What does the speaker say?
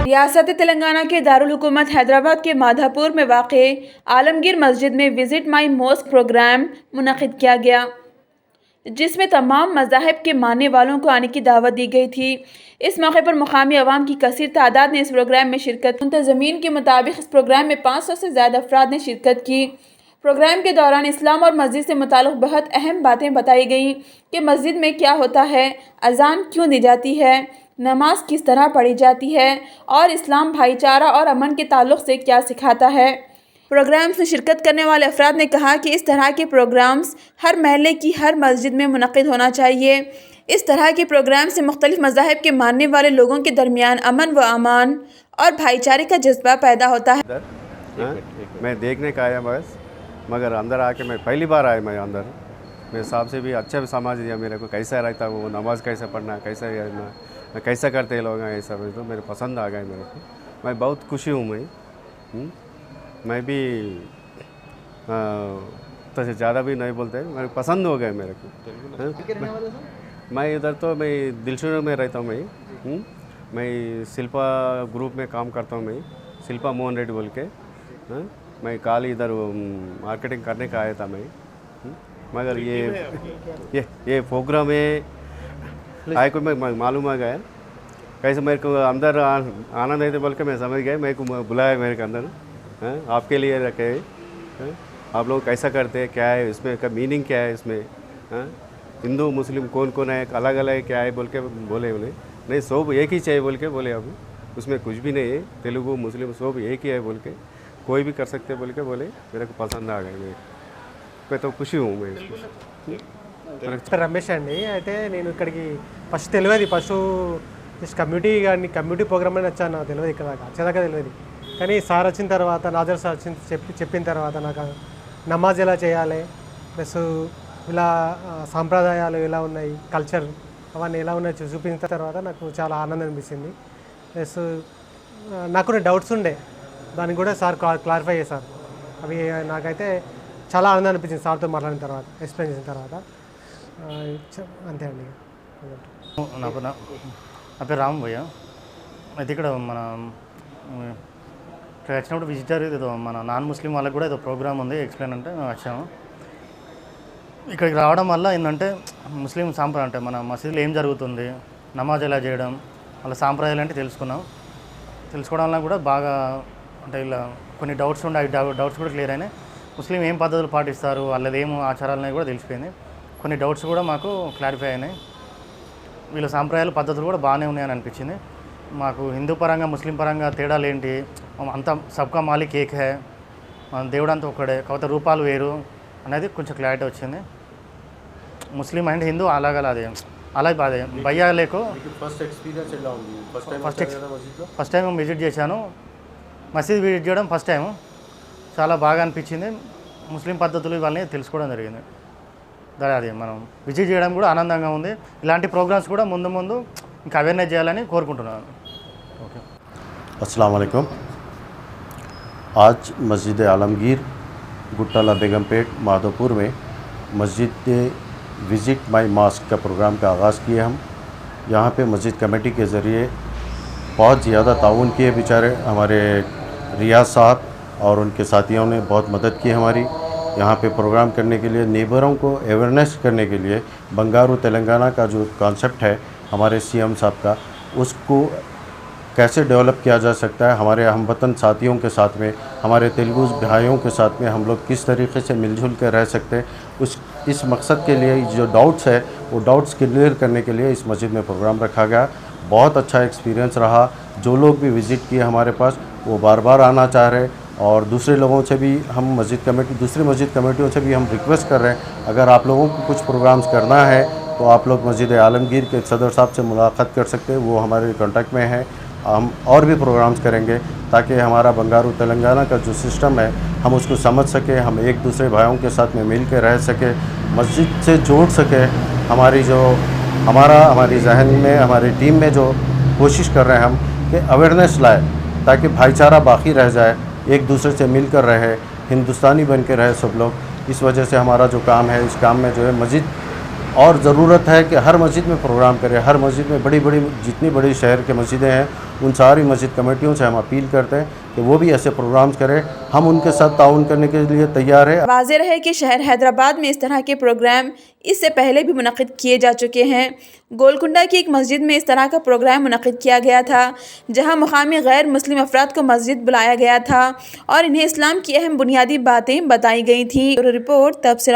रियासत तेलंगाना के दारुल हुकूमत हैदराबाद के माधापुर में वाक़े आलमगीर मस्जिद में विज़िट माई मॉस्क प्रोग्राम मुनक़िद किया गया, जिसमें तमाम मज़ाहिब के मानने वालों को आने की दावत दी गई थी। इस मौके पर मुकामी अवाम की कसीर तादाद ने इस प्रोग्राम में शिरकत। मुंतज़मीन के मुताबिक इस प्रोग्राम में 500 से ज़्यादा अफराद ने शिरकत की। प्रोग्राम के दौरान इस्लाम और मस्जिद से मुताल्लिक़ बहुत अहम बातें बताई गईं कि मस्जिद में क्या होता है, अज़ान क्यों दी जाती है, नमाज किस तरह पढ़ी जाती है और इस्लाम भाईचारा और अमन के ताल्लुक़ से क्या सिखाता है। प्रोग्राम्स में शिरकत करने वाले अफराद ने कहा कि इस तरह के प्रोग्राम्स हर महल्ले की हर मस्जिद में मुनक़िद होना चाहिए। इस तरह के प्रोग्राम से मुख्तलिफ़ मज़ाहिब के मानने वाले लोगों के दरमियान अमन व अमान और भाईचारे का जज्बा पैदा होता है। मैं देखने का आया बस, मगर अंदर आके मैं पहली बार आया। मैं अंदर मेरे हिसाब से भी अच्छा भी समझ दिया मेरे को, कैसा रहता वो नमाज़ कैसे पढ़ना, कैसा रहना, कैसा करते हैं लोग, ये सब तो मेरे पसंद आ गए मेरे को। मैं बहुत खुशी हूँ। मैं भी तो ज़्यादा भी नहीं बोलते, मेरे पसंद हो गए मेरे को। मैं इधर तो मैं दिलशुर में रहता हूँ। मैं शिल्पा ग्रुप में काम करता हूँ। मैं शिल्पा मोहन रेड्डी बोल के, मैं कल इधर मार्केटिंग करने का आया था मैं। मगर ये प्रोग्राम है आए को मैं मालूम आ गया कैसे मेरे को अंदर आनंद है तो बोल के मैं समझ गया। मेरे को बुलाया मेरे के अंदर, आपके लिए रखे, आप लोग कैसा करते हैं, क्या है इसमें का मीनिंग, क्या है इसमें, हिंदू मुस्लिम कौन कौन है, अलग अलग क्या है बोल के बोले उन्हें। नहीं सब एक ही चाहिए बोल के बोले, अब उसमें कुछ भी नहीं है, तेलुगु मुस्लिम सब एक ही है बोल के, कोई भी कर सकते बोल के बोले। मेरे को पसंद आ गए, मैं तो खुशी हूँ। मैं రమేష్ అండి, అయితే నేను ఇక్కడికి ఫస్ట్ తెలియదు, ఫస్ట్ జస్ట్ కమ్యూనిటీ ప్రోగ్రామ్ అని వచ్చాను, నాకు తెలియదు, ఇక్కడ వచ్చేదాకా తెలియదు. కానీ సార్ వచ్చిన తర్వాత, నాజర్ సార్ చెప్పిన తర్వాత నాకు నమాజ్ ఎలా చేయాలి, ప్లస్ ఇలా సాంప్రదాయాలు ఎలా ఉన్నాయి, కల్చర్ అవన్నీ ఎలా ఉన్నాయి చూపించిన తర్వాత నాకు చాలా ఆనందం అనిపించింది. ప్లస్ నాకు కొన్ని డౌట్స్ ఉండే, దానికి కూడా సార్ క్లారిఫై చేశారు. అవి నాకైతే చాలా ఆనందం అనిపించింది సార్తో మాట్లాడిన తర్వాత, ఎక్స్ప్లెయిన్ చేసిన తర్వాత. అంతే అండి. నా పేరు రామ్ భయ్య. అయితే ఇక్కడ మన ఇక్కడ వచ్చినప్పుడు విజిటర్ ఏదో మన నాన్ ముస్లిం వాళ్ళకి కూడా ఏదో ప్రోగ్రామ్ ఉంది, ఎక్స్ప్లెయిన్ అంటే మేము వచ్చాము. ఇక్కడికి రావడం వల్ల ఏంటంటే ముస్లిం సాంప్రదాయం అంటే మన మసీదులో ఏం జరుగుతుంది, నమాజ్ ఎలా చేయడం, వాళ్ళ సాంప్రదాయాలు అంటే తెలుసుకోవడం వల్ల కూడా బాగా అంటే ఇలా కొన్ని డౌట్స్ ఉండే, డౌట్స్ కూడా క్లియర్ అయినాయి. ముస్లిం ఏం పద్ధతులు పాటిస్తారు, వాళ్ళది ఏం ఆచారాలు అనేవి కూడా తెలిసిపోయింది. కొన్ని డౌట్స్ కూడా మాకు క్లారిఫై అయినాయి. వీళ్ళ సాంప్రదాయాలు పద్ధతులు కూడా బాగానే ఉన్నాయని అనిపించింది మాకు. హిందూ పరంగా ముస్లిం పరంగా తేడాలు ఏంటి, అంతా సబ్కా మాలిక్ ఏక్ హై, మన దేవుడు అంతా ఒక్కడే, కాకపోతే రూపాలు వేరు అనేది కొంచెం క్లారిటీ వచ్చింది. ముస్లిం అండ్ హిందూ అలాగే అదే భయ్యా లేకో ఫస్ట్ టైం విజిట్ చేశాను. మసీద్ విజిట్ చేయడం ఫస్ట్ టైం, చాలా బాగా అనిపించింది. ముస్లిం పద్ధతులు ఇవన్నీ తెలుసుకోవడం జరిగింది. అది మనం విజిట్ చేయడం కూడా ఆనందంగా ఉంది. ఇలాంటి ప్రోగ్రామ్స్ కూడా ముందు ఇంకా అవేర్నెస్ చేయాలని కోరుకుంటున్నాను. ఓకే, अस्सलाम वालेकुम। आज मस्जिद आलमगीर गुट्टाला बेगमपेट माधोपुर में मस्जिद विज़िट माई मॉस्क का प्रोग्राम का आगाज़ किए हम। यहाँ पे मस्जिद कमेटी के ज़रिए बहुत ज़्यादा ताउन किए बेचारे हमारे रियाज साहब और उनके साथियों ने बहुत मदद की हमारी। यहाँ पे प्रोग्राम करने के लिए नेबरों को अवेयरनेस करने के लिए बंगारू तेलंगाना का जो कॉन्सेप्ट है हमारे सीएम साहब का, उसको कैसे डेवलप किया जा सकता है, हमारे हमवतन साथियों के साथ में, हमारे तेलुगु भाइयों के साथ में हम लोग किस तरीके से मिलजुल कर रह सकते हैं, इस मकसद के लिए जो डाउट्स है वो डाउट्स क्लियर करने के लिए इस मस्जिद में प्रोग्राम रखा गया। बहुत अच्छा एक्सपीरियंस रहा। जो लोग भी विज़िट किए हमारे पास वो बार बार आना चाह रहे, और दूसरे लोगों से भी हम दूसरी मस्जिद कमेटियों से भी हम रिक्वेस्ट कर रहे हैं, अगर आप लोगों को कुछ प्रोग्राम्स करना है तो आप लोग मस्जिद आलमगीर के सदर साहब से मुलाकात कर सकते हैं, वो हमारे कॉन्टैक्ट में है। हम और भी प्रोग्राम्स करेंगे ताकि हमारा बंगारू तेलंगाना का जो सिस्टम है हम उसको समझ सके, हम एक दूसरे भाइयों के साथ में मिल के रह सके, मस्जिद से जोड़ सके। हमारी जहन में हमारी टीम में जो कोशिश कर रहे हैं हम कि अवेयरनेस लाए ताकि भाईचारा बाकी रह जाए, एक दूसरे से मिलकर रहे, हिंदुस्तानी बन के रहे सब लोग। इस वजह से हमारा जो काम है, इस काम में जो है मस्जिद और ज़रूरत है कि हर मस्जिद में प्रोग्राम करें। हर मस्जिद में बड़ी जितनी बड़ी शहर के मस्जिदें हैं उन सारी मस्जिद कमेटियों से हम अपील करते हैं कि वो भी ऐसे प्रोग्राम्स करें। हम उनके साथ ताउन करने के लिए तैयार है। वाज़ेह रहे कि शहर हैदराबाद में इस तरह के प्रोग्राम इससे पहले भी मुनक़िद किए जा चुके हैं। गोलकुंडा की एक मस्जिद में इस तरह का प्रोग्राम मुनक़िद किया गया था, जहां मुक़ामी गैर मुस्लिम अफराद को मस्जिद बुलाया गया था और इन्हें इस्लाम की अहम बुनियादी बातें बताई गई थी। रिपोर्ट तबसरा।